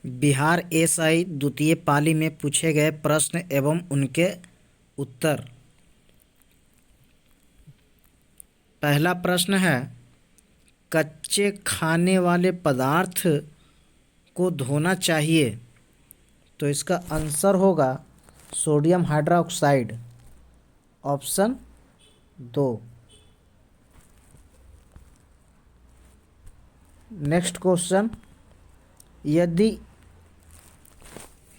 Bihar SI द्वितीय पाली में पूछे गए प्रश्न एवं उनके उत्तर। पहला प्रश्न है, कच्चे खाने वाले पदार्थ को धोना चाहिए, तो इसका आंसर होगा sodium hydroxide, option 2। Next question, यदि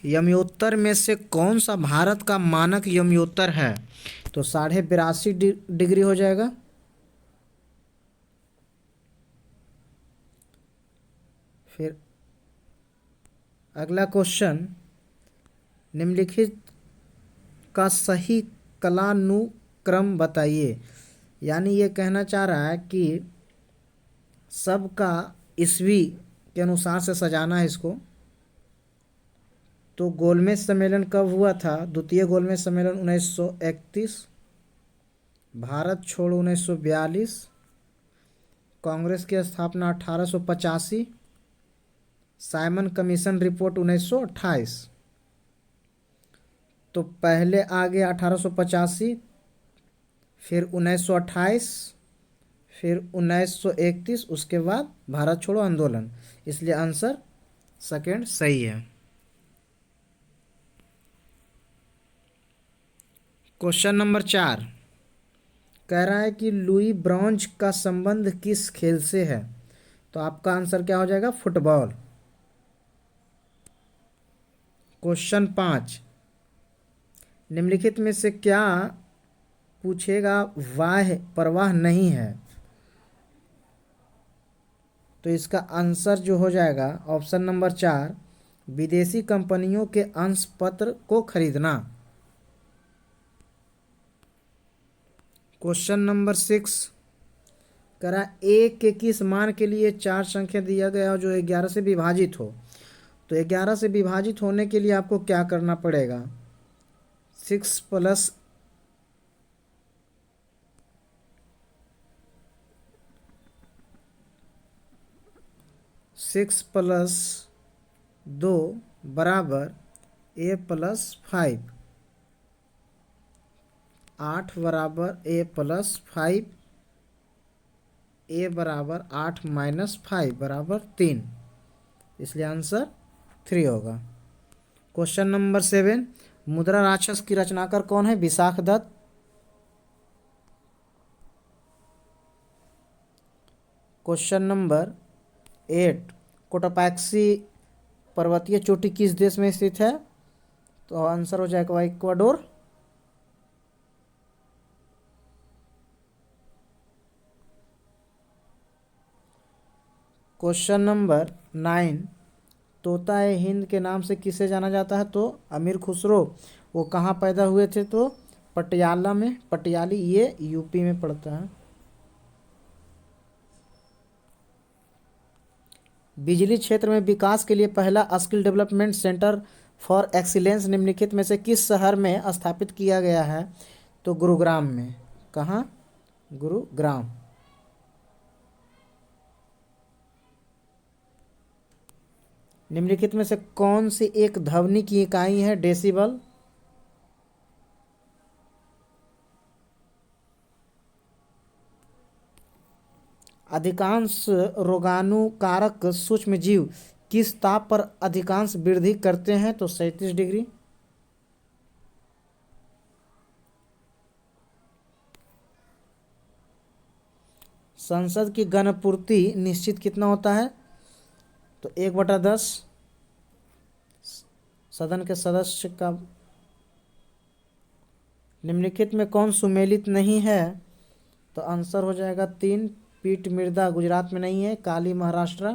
यमयोत्तर में से कौन सा भारत का मानक यमयोत्तर है, तो 82.5 डिग्री हो जाएगा। फिर अगला क्वेश्चन, निम्नलिखित का सही कालानुक्रम बताइए। यानी ये कहना चाह रहा है कि सबका ईस्वी के अनुसार से सजाना है इसको। तो गोलमेज सम्मेलन कब हुआ था? द्वितीय गोलमेज सम्मेलन 1931, भारत छोड़ो 1942, कांग्रेस की स्थापना 1885, साइमन कमीशन रिपोर्ट 1928। तो पहले आ गया 1885, फिर 1928, फिर 1931, उसके बाद भारत छोड़ो आंदोलन। इसलिए आंसर सेकंड सही है। क्वेश्चन नंबर 4 कह रहा है कि लुई ब्रॉन्ज का संबंध किस खेल से है? तो आपका आंसर क्या हो जाएगा? फुटबॉल। क्वेश्चन 5, निम्नलिखित में से क्या पूछेगा वाह्य प्रवाह नहीं है? तो इसका आंसर जो हो जाएगा ऑप्शन नंबर 4, विदेशी कंपनियों के अंश पत्र को खरीदना। क्वेश्चन नंबर 6 करा, एक के किस मान के लिए 4 संख्या दिया गया हो जो 11 से विभाजित हो? तो 11 से विभाजित होने के लिए आपको क्या करना पड़ेगा? 6 प्लस 2 बराबर a+5, 8 बराबर a+5, a बराबर 8 - 5 बराबर 3, इसलिए आंसर 3 होगा। क्वेश्चन नंबर 7, मुद्रा राक्षस की रचनाकार कौन है? विशाखदत्त। क्वेश्चन नंबर 8, कोटापैक्सी पर्वतीय चोटी किस देश में स्थित है? तो आंसर हो जाएगा इक्वाडोर। क्वेश्चन नंबर 9, तोता ए हिंद के नाम से किसे जाना जाता है? तो अमीर खुसरो। वो कहाँ पैदा हुए थे? तो पटियाला में, पटियाली, ये यूपी में पड़ता है। बिजली क्षेत्र में विकास के लिए पहला skill development centre for excellence निम्नलिखित में से किस शहर में स्थापित किया गया है? तो गुरुग्राम में। कहाँ? गुरुग्राम। निम्नलिखित में से कौन सी एक ध्वनि की इकाई है? डेसिबल। अधिकांश रोगाणुकारक सूक्ष्म जीव किस ताप पर अधिकांश वृद्धि करते हैं? तो 37 डिग्री। संसद की घनपूर्ति निश्चित कितना होता है? तो 1/10 सदन के सदस्य का। निम्नलिखित में कौन सुमेलित नहीं है? तो आंसर हो जाएगा 3, पीट मृदा गुजरात में नहीं है, काली महाराष्ट्र,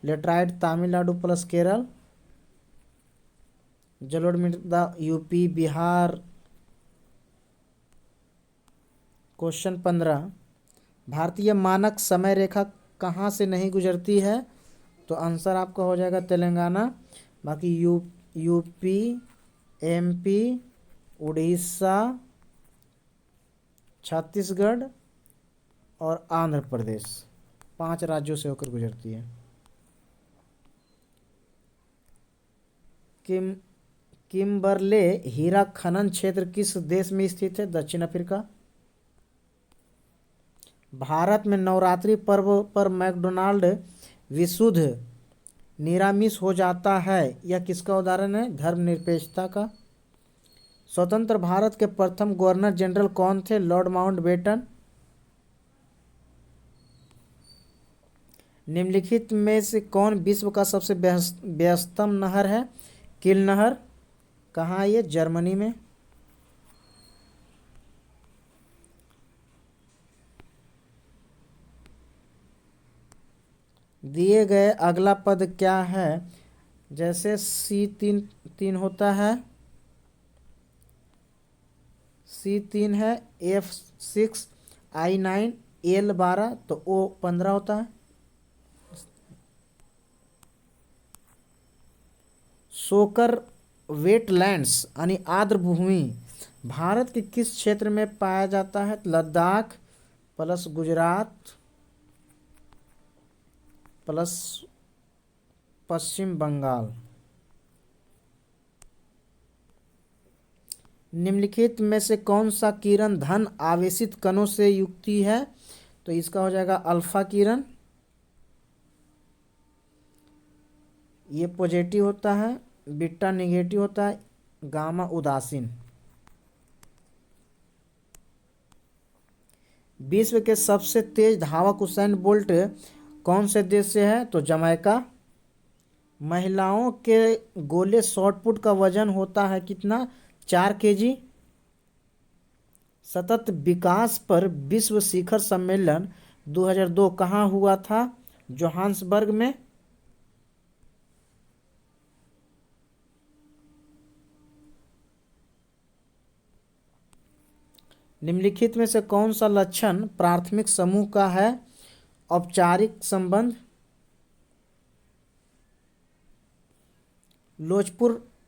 लेटराइट तमिलनाडु प्लस केरल, जलोढ़ मृदा यूपी बिहार। क्वेश्चन 15, भारतीय मानक समय रेखा कहाँ से नहीं गुजरती है? तो आंसर आपका हो जाएगा तेलंगाना। बाकी यूपी, एमपी, उड़ीसा, छत्तीसगढ़ और आंध्र प्रदेश, 5 राज्यों से होकर गुजरती है। किम किम्बरले हीरा खनन क्षेत्र किस देश में स्थित है? दक्षिण अफ्रीका। भारत में नवरात्रि पर्व पर मैकडोनाल्ड विशुद्ध निरामिष हो जाता है, यह किसका उदाहरण है? धर्मनिरपेक्षता का। स्वतंत्र भारत के प्रथम गवर्नर जनरल कौन थे? Lord Mountbatten. निम्नलिखित में से कौन विश्व का सबसे व्यस्तम नहर है? किल नहर। कहाँ है ये? जर्मनी में। दिए गए अगला पद क्या है? जैसे C3 होता है, C3 है, F6 I9 L12, तो O15 होता है। सोकर वेटलैंड्स यानी आर्द्र भूमि भारत के किस क्षेत्र में पाया जाता है? लद्दाख प्लस गुजरात प्लस पश्चिम बंगाल। निम्नलिखित में से कौन सा किरण धन आवेशित कणों से युक्ति है? तो इसका हो जाएगा अल्फा किरण। ये पॉजिटिव होता है, बीटा निगेटिव होता है, गामा उदासीन। विश्व के सबसे तेज धावक उसेन बोल्ट कौन से देश से है? तो जमैका। महिलाओं के गोले शॉट पुट का वजन होता है कितना? 4 kg। सतत विकास पर विश्व शिखर सम्मेलन 2002 कहाँ हुआ था? जोहान्सबर्ग में। निम्नलिखित में से कौन सा लक्षण प्राथमिक समूह का है? औपचारिक संबंध।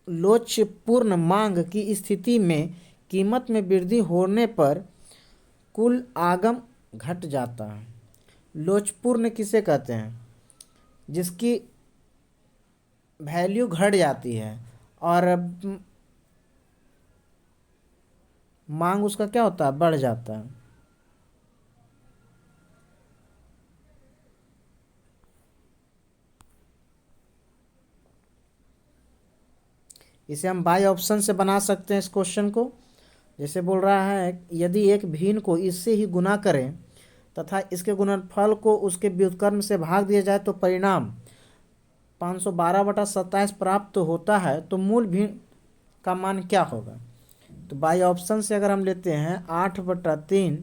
लोचपूर्ण मांग की स्थिति में कीमत में वृद्धि होने पर कुल आगम घट जाता है। लोचपूर्ण किसे कहते हैं? जिसकी वैल्यू घट जाती है और मांग उसका क्या होता है? बढ़ जाता है। इसे हम बाई ऑप्शन से बना सकते हैं इस क्वेश्चन को। जैसे बोल रहा है यदि एक भिन्न को इससे ही गुना करें तथा इसके गुणनफल को उसके व्युत्क्रम से भाग दिया जाए तो परिणाम 512/27 प्राप्त होता है, तो मूल भिन्न का मान क्या होगा? तो बाई ऑप्शन से अगर हम लेते हैं 8/3,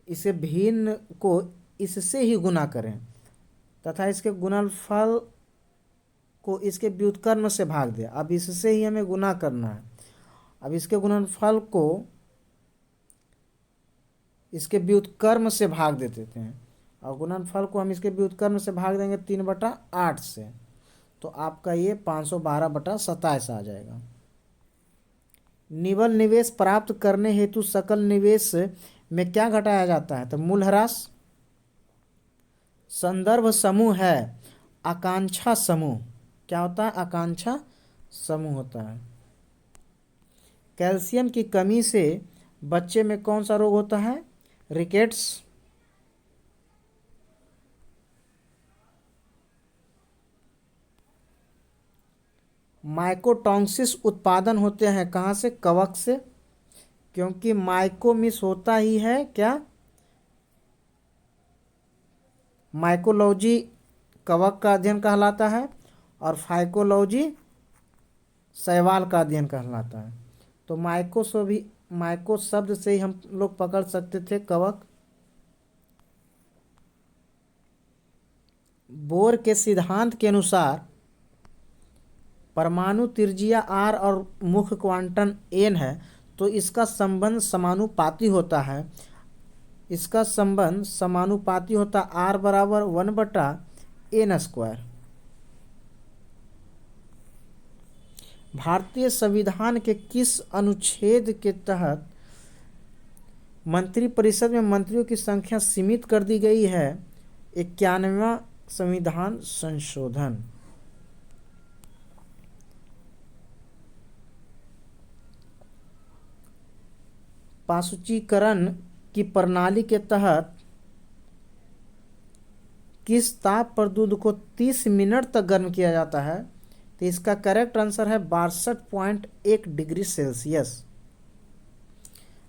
इसे भिन्न को इससे ही गुना करें तथा इसके गुणनफल को इसके व्युत्क्रम से भाग दिया। अब इससे ही हमें गुना करना है। अब इसके गुणनफल को इसके व्युत्क्रम से भाग दे देते हैं और गुणनफल को हम इसके व्युत्क्रम से भाग देंगे 3/8 से, तो आपका ये 512/27 आ जाएगा। निवल निवेश प्राप्त करने हेतु सकल निवेश में क्या घटाया जाता है? तो मूल्यह्रास। संदर्भ समूह है आकांक्षा समूह। क्या होता है? आकांक्षा समूह होता है। कैल्शियम की कमी से बच्चे में कौन सा रोग होता है? रिकेट्स। माइकोटॉन्सिस उत्पादन होते हैं कहाँ से? कवक से, क्योंकि माइकोमिस होता ही है क्या? माइकोलॉजी कवक का अध्ययन कहलाता है और फाइकोलॉजी शैवाल का अध्ययन कहलाता है। तो माइको शब्द से ही हम लोग पकड़ सकते थे कवक। बोर के सिद्धांत के अनुसार परमाणु त्रिज्या r और मुख्य क्वांटम n है, तो इसका संबंध समानुपाती होता है। इसका संबंध समानुपाती होता r बराबर 1/n²। भारतीय संविधान के किस अनुच्छेद के तहत मंत्रिपरिषद में मंत्रियों की संख्या सीमित कर दी गई है? 91वां संविधान संशोधन। पाशुचीकरण की प्रणाली के तहत किस ताप पर दूध को 30 मिनट तक गर्म किया जाता है? तो इसका करेक्ट आंसर है 62.1 डिग्री सेल्सियस।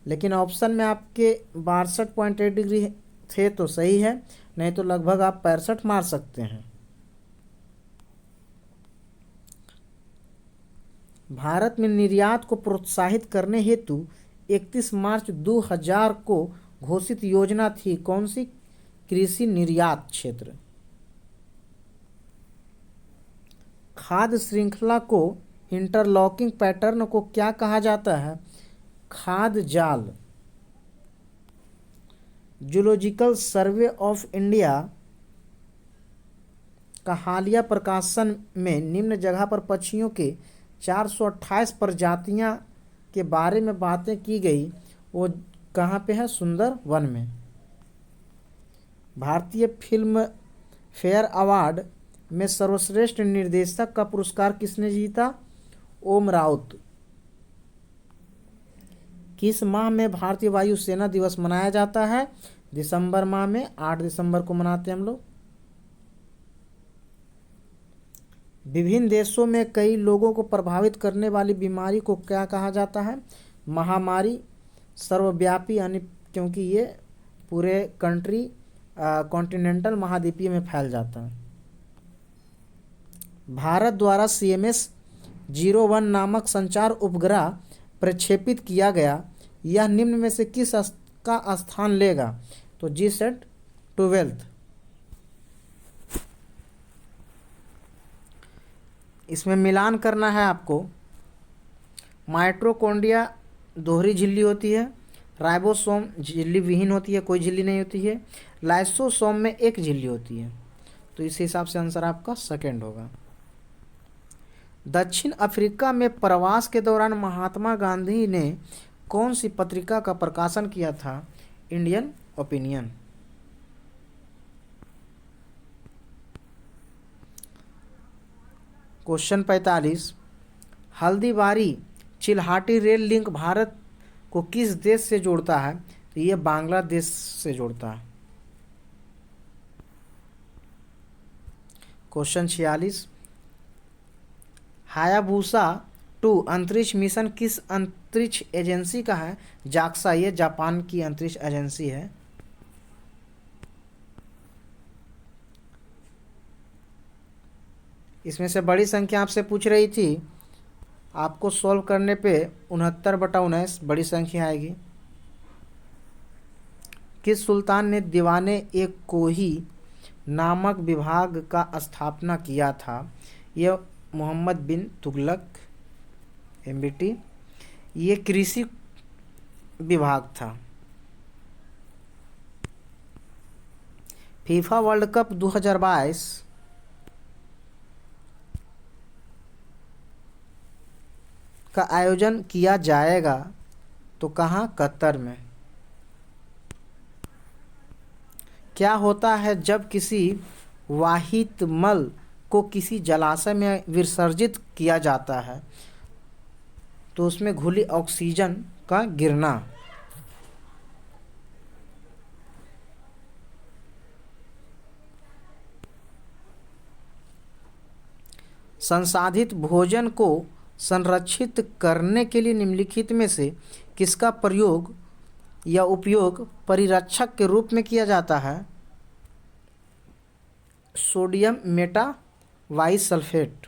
लेकिन ऑप्शन में आपके 62.8 डिग्री थे तो सही है, नहीं तो लगभग आप 65 मार सकते हैं। भारत में निर्यात को प्रोत्साहित करने हेतु 31 मार्च 2000 को घोषित योजना थी, कौन सी? कृषि निर्यात क्षेत्र। खाद्य श्रृंखला को इंटरलॉकिंग पैटर्न को क्या कहा जाता है? खाद्य जाल। जूलॉजिकल सर्वे ऑफ इंडिया का हालिया प्रकाशन में निम्न जगह पर पक्षियों के 428 प्रजातियां के बारे में बातें की गई, वो कहाँ पे है? सुंदरवन में। भारतीय फिल्म फेयर अवार्ड में सर्वश्रेष्ठ निर्देशक का पुरस्कार किसने जीता? ओम राउत। किस माह में भारतीय वायुसेना दिवस मनाया जाता है? दिसंबर माह में, 8 दिसंबर को मनाते हैं हम लोग। विभिन्न देशों में कई लोगों को प्रभावित करने वाली बीमारी को क्या कहा जाता है? महामारी। सर्वव्यापी, यानी क्योंकि ये पूरे कॉन्टिनेंटल महाद्वीपीय में फैल जाता है। भारत द्वारा CMS-01 नामक संचार उपग्रह प्रक्षेपित किया गया, यह निम्न में से किस का स्थान लेगा? तो GSAT-12। इसमें मिलान करना है आपको। माइटोकॉन्ड्रिया दोहरी झिल्ली होती है, राइबोसोम झिल्ली विहीन होती है, कोई झिल्ली नहीं होती है, लाइसोसोम में एक झिल्ली होती है। तो इस हिसाब से आंसर आपका सेकंड होगा। दक्षिण अफ्रीका में प्रवास के दौरान महात्मा गांधी ने कौन सी पत्रिका का प्रकाशन किया था? Indian Opinion. Question 45, Haldibari Chilahati rail link Bharat को किस देश से जोड़ता है? तो ये बांग्लादेश से जोड़ता है। क्वेश्चन 46, हायाबुसा 2 अंतरिक्ष मिशन किस अंतरिक्ष एजेंसी का है? जाक्सा, ये जापान की अंतरिक्ष एजेंसी है। इसमें से बड़ी संख्या आपसे पूछ रही थी, आपको सॉल्व करने पे 69/19 बड़ी संख्या आएगी। किस सुल्तान ने दीवाने एक कोही नामक विभाग का स्थापना किया था? यह मोहम्मद बिन तुगलक, MBT। ये कृषि विभाग था। फीफा वर्ल्ड कप 2022 का आयोजन किया जाएगा, तो कहाँ? कतर में। क्या होता है जब किसी वाहित मल को किसी जलाशय में विसर्जित किया जाता है? तो उसमें घुली ऑक्सीजन का गिरना। संसाधित भोजन को संरक्षित करने के लिए निम्नलिखित में से किसका प्रयोग या उपयोग परिरक्षक के रूप में किया जाता है? सोडियम मेटावाइसल्फेट।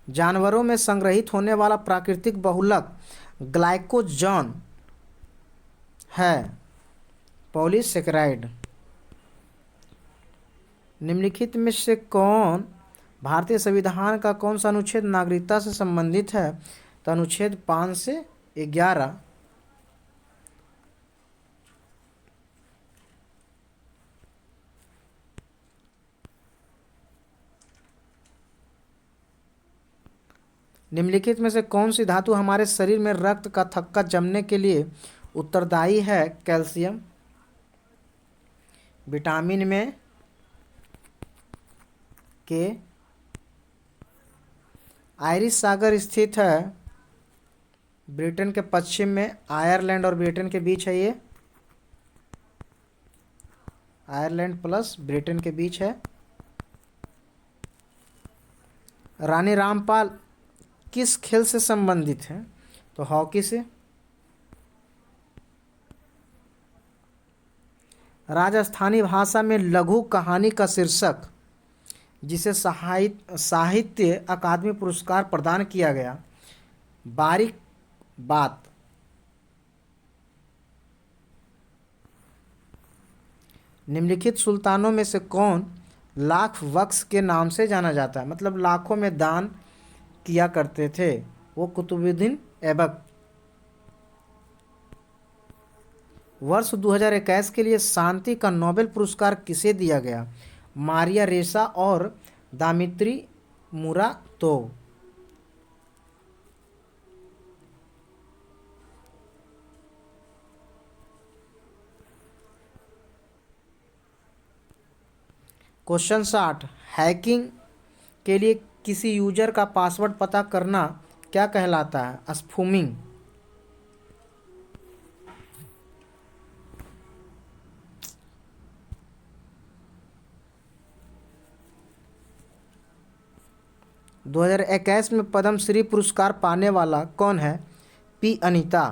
जानवरों में संग्रहित होने वाला प्राकृतिक बहुलक ग्लाइकोजन है पॉलीसेकेराइड। निम्नलिखित में से कौन भारतीय संविधान का कौन सा अनुच्छेद नागरिकता से संबंधित है? तो अनुच्छेद 5 से 11। निम्नलिखित में से कौन सी धातु हमारे शरीर में रक्त का थक्का जमने के लिए उत्तरदायी है? कैल्शियम। विटामिन में के। आयरिश सागर स्थित है ब्रिटेन के पश्चिम में आयरलैंड और ब्रिटेन के बीच है ये, आयरलैंड प्लस ब्रिटेन के बीच है। रानी रामपाल किस खेल से संबंधित है? तो हॉकी से। राजस्थानी भाषा में लघु कहानी का शीर्षक जिसे साहित्य अकादमी पुरस्कार प्रदान किया गया, बारीक बात। निम्नलिखित सुल्तानों में से कौन लाख वक्स के नाम से जाना जाता है? मतलब लाखों में दान किया करते थे वो कुतुबुद्दीन ऐबक। वर्ष 2021 के लिए शांति का नोबेल पुरस्कार किसे दिया गया? मारिया रेसा और दामित्री मुरातोव। क्वेश्चन 60, हैकिंग के लिए किसी यूजर का पासवर्ड पता करना क्या कहलाता है? स्पूफिंग। दो 2021 में पद्मश्री पुरस्कार पाने वाला कौन है? पी अनीता।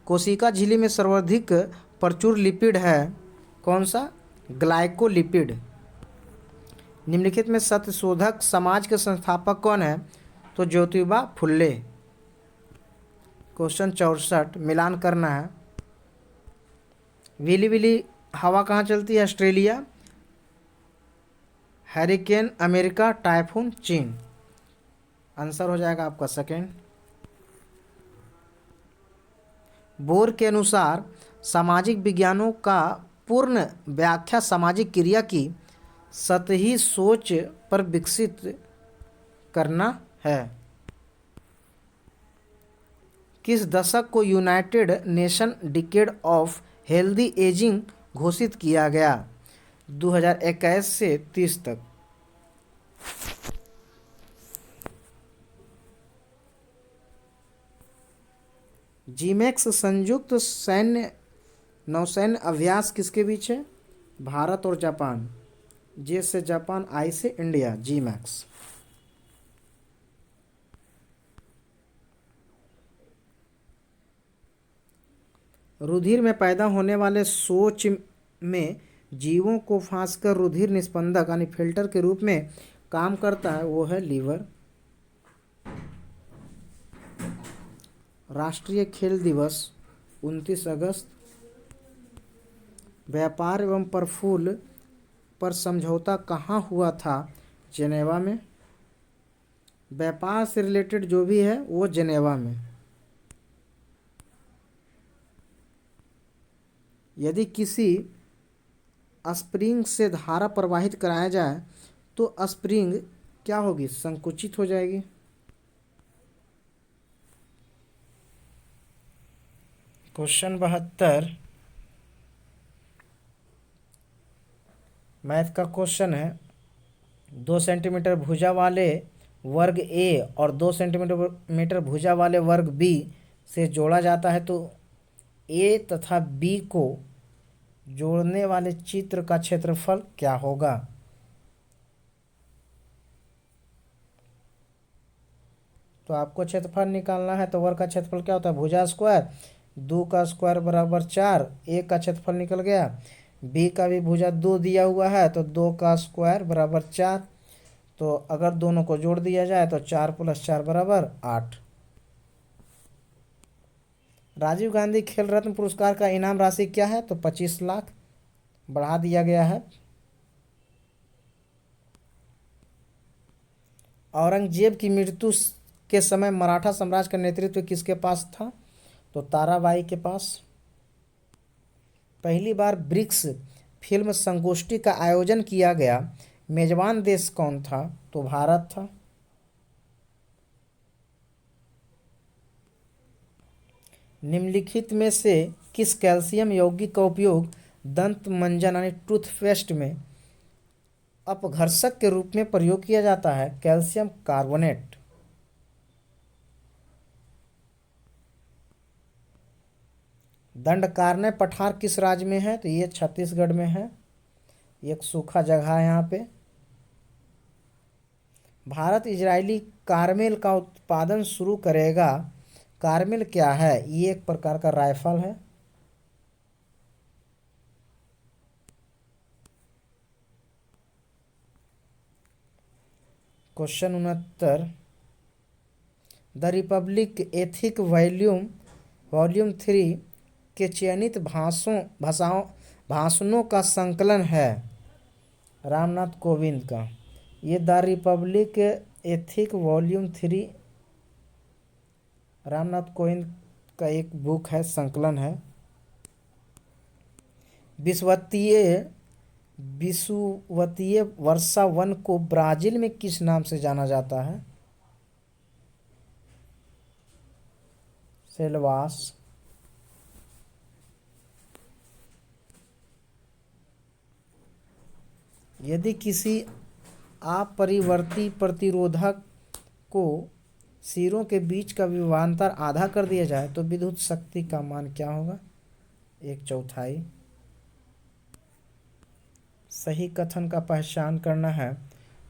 कोशिका झिल्ली में सर्वाधिक प्रचुर लिपिड है कौन सा? ग्लाइकोलिपिड। निम्नलिखित में सत्यशोधक समाज के संस्थापक कौन है? तो ज्योतिबा फुल्ले। क्वेश्चन 64, मिलान करना है। विली विली हवा कहाँ चलती है? ऑस्ट्रेलिया। हरिकेन अमेरिका, टाइफून चीन। आंसर हो जाएगा आपका सेकेंड। बोर के अनुसार सामाजिक विज्ञानों का पूर्ण व्याख्या सामाजिक क्रिया की सतही सोच पर विकसित करना है। किस दशक को United nation decade of healthy ageing घोषित किया गया? 2021 से 30 तक। जीमैक्स संयुक्त सैन्य नौसैन्य अभ्यास किसके बीच है? भारत और जापान। जे से जापान, आई से इंडिया। जीमैक्स। रुधिर में पैदा होने वाले सोच में जीवों को फांसकर रुधिर निस्पंदक यानी फिल्टर के रूप में काम करता है, वो है लीवर। राष्ट्रीय खेल दिवस 29 अगस्त। व्यापार एवं प्रफुल्ल पर समझौता कहाँ हुआ था? जेनेवा में। व्यापार से रिलेटेड जो भी है वो जेनेवा में। यदि किसी स्प्रिंग से धारा प्रवाहित कराया जाए तो स्प्रिंग क्या होगी? संकुचित हो जाएगी। क्वेश्चन 72 मैथ का क्वेश्चन है। 2 सेंटीमीटर भुजा वाले वर्ग ए और 2 सेंटीमीटर भुजा वाले वर्ग बी से जोड़ा जाता है तो ए तथा बी को जोड़ने वाले चित्र का क्षेत्रफल क्या होगा? तो आपको क्षेत्रफल निकालना है तो वर्ग का क्षेत्रफल क्या होता है? भुजा स्क्वायर, 2 का स्क्वायर बराबर 4। ए का क्षेत्रफल निकल गया। बी का भी भुजा 2 दिया हुआ है तो 2 का स्क्वायर बराबर 4। तो अगर दोनों को जोड़ दिया जाए तो 4 + 4 बराबर 8। राजीव गांधी खेल रत्न पुरस्कार का इनाम राशि क्या है? तो 25 लाख बढ़ा दिया गया है। औरंगजेब की मृत्यु के समय मराठा साम्राज्य का नेतृत्व किसके पास था? तो ताराबाई के पास। पहली बार ब्रिक्स फिल्म संगोष्ठी का आयोजन किया गया, मेजबान देश कौन था? तो भारत था। निम्नलिखित में से किस कैल्शियम यौगिक का उपयोग दंत मंजन यानी टूथपेस्ट में अपघर्षक के रूप में प्रयोग किया जाता है? Calcium carbonate. दंडकारण्य पठार किस राज्य में है? तो ये छत्तीसगढ़ में है, एक सूखा जगह है यहाँ पे। भारत इजरायली कारमेल का उत्पादन शुरू करेगा। कारमेल क्या है? ये एक प्रकार का राइफल है। Question 69, the Republic ethic volume 3 के चयनित भाषणों का संकलन है? रामनाथ कोविंद का। ये the Republic ethic volume 3 Ramnath Kovind का एक बुक है, संकलन है। विषुवतीय वर्षा वन को ब्राजील में किस नाम से जाना जाता है? सेल्वास। यदि किसी अपरिवर्ती प्रतिरोधक को सिरों के बीच का विभवांतर आधा कर दिया जाए तो विद्युत शक्ति का मान क्या होगा? 1/4। सही कथन का पहचान करना है।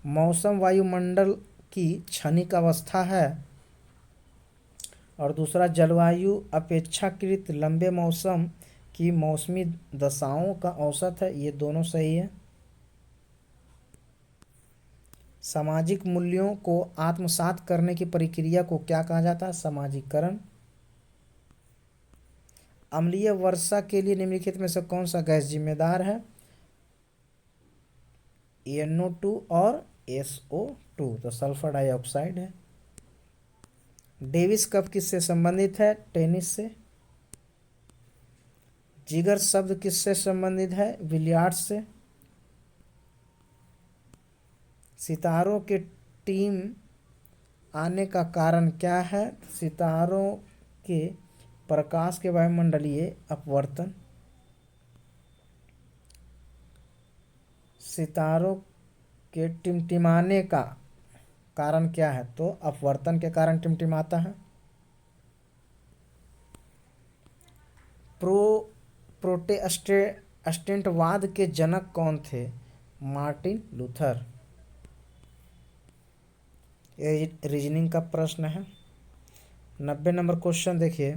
मौसम वायुमंडल की क्षणिक अवस्था है, और दूसरा जलवायु अपेक्षाकृत लंबे मौसम की मौसमी दशाओं का औसत है। ये दोनों सही है। सामाजिक मूल्यों को आत्मसात करने की प्रक्रिया को क्या कहा जाता है? सामाजिकरण। अम्लीय वर्षा के लिए निम्नलिखित में से कौन सा गैस जिम्मेदार है? NO2 और SO2, तो सल्फर डाइऑक्साइड है। डेविस कप किससे संबंधित है? टेनिस से। जिगर शब्द किससे संबंधित है? बिलियर्ड्स से। सितारों के टीम आने का कारण क्या है? सितारों के प्रकाश के वायुमंडलीय अपवर्तन। सितारों के टिमटिमाने का कारण क्या है? तो अपवर्तन के कारण टिमटिमाता है। प्रोटेस्टेंटवाद के जनक कौन थे? Martin Luther. ये रीजनिंग का प्रश्न है। 90 नंबर क्वेश्चन देखिए,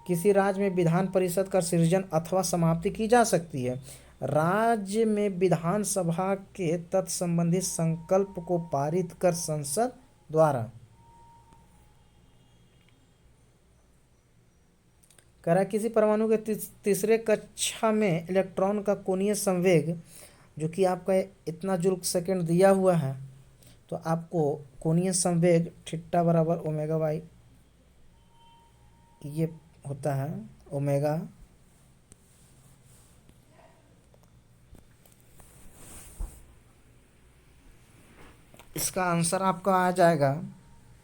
किसी राज्य में विधान परिषद का सृजन अथवा समाप्ति की जा सकती है? राज्य में विधानसभा के तत्संबंधी संकल्प को पारित कर संसद द्वारा। कह रहा किसी परमाणु के तीसरे कक्षा में इलेक्ट्रॉन का कोणीय संवेग, जो कि आपका इतना जूल सेकंड दिया हुआ है, तो आपको कोणीय संवेग थीटा बराबर ओमेगा बाई ये होता है ओमेगा। इसका आंसर आपका आ जाएगा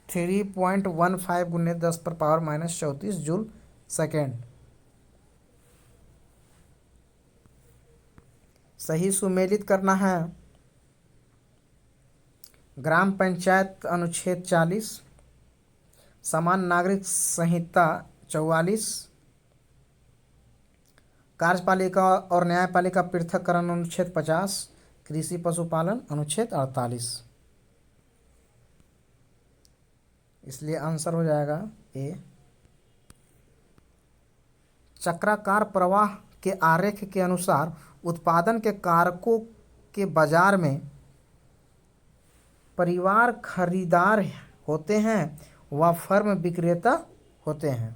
3.15 गुने 10⁻⁻34 जूल सेकेंड। सही सुमेलित करना है। ग्राम पंचायत अनुच्छेद 40, समान नागरिक संहिता 44, कार्यपालिका और न्यायपालिका पृथककरण अनुच्छेद 50, कृषि पशुपालन अनुच्छेद 48। इसलिए आंसर हो जाएगा ए। चक्राकार प्रवाह के आरेख के अनुसार उत्पादन के कारकों के बाजार में परिवार खरीदार होते हैं व फर्म विक्रेता होते हैं।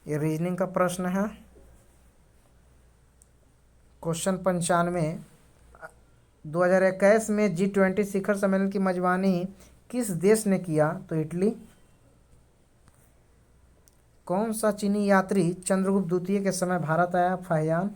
ये रीजनिंग का प्रश्न है। क्वेश्चन 95, 2021 में G20 शिखर सम्मेलन की मेजबानी किस देश ने किया? तो इटली। कौन सा चीनी यात्री चंद्रगुप्त द्वितीय के समय भारत आया? फाहियान।